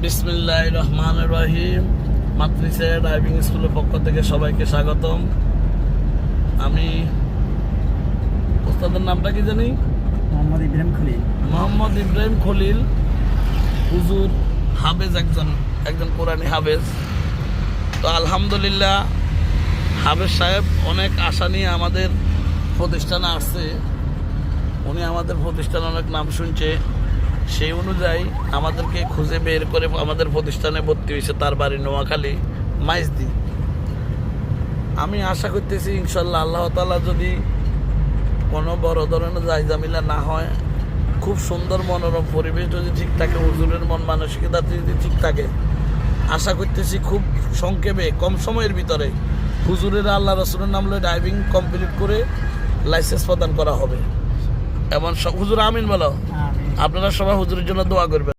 বিসমিল্লাহির রহমানির রহিম। মাতৃসা ড্রাইভিং স্কুলের পক্ষ থেকে সবাইকে স্বাগতম। আমি ওস্তাদের নামটা কি জানি? মোহাম্মদ ইব্রাহিম খলিল। মোহাম্মদ ইব্রাহিম খলিল হুজুর হাফেজ, একজন কোরআনী হাফেজ। তো আলহামদুলিল্লাহ হাফেজ সাহেব অনেক আশা নিয়ে আমাদের প্রতিষ্ঠানে আসছে। উনি আমাদের প্রতিষ্ঠানে অনেক নাম শুনছে, সেই অনুযায়ী আমাদেরকে খুঁজে বের করে আমাদের প্রতিষ্ঠানে ভর্তি হয়েছে। তার বাড়ি নোয়াখালী মাইজদি। আমি আশা করতেছি ইনশাল্লাহ আল্লাহ তাআলা যদি কোনো বড় ধরনের জায়জামিলা না হয়, খুব সুন্দর মনোরম পরিবেশ যদি ঠিক থাকে, হুজুরের মন মানসিকতা যদি ঠিক থাকে, আশা করতেছি খুব সংক্ষেপে কম সময়ের ভিতরে হুজুরের আল্লাহ রসুলের নাম লয়ে ড্রাইভিং কমপ্লিট করে লাইসেন্স প্রদান করা হবে। এবং হুজুর আমিন বলো। আপনারা সবাই হুজুরের জন্য দোয়া করবেন।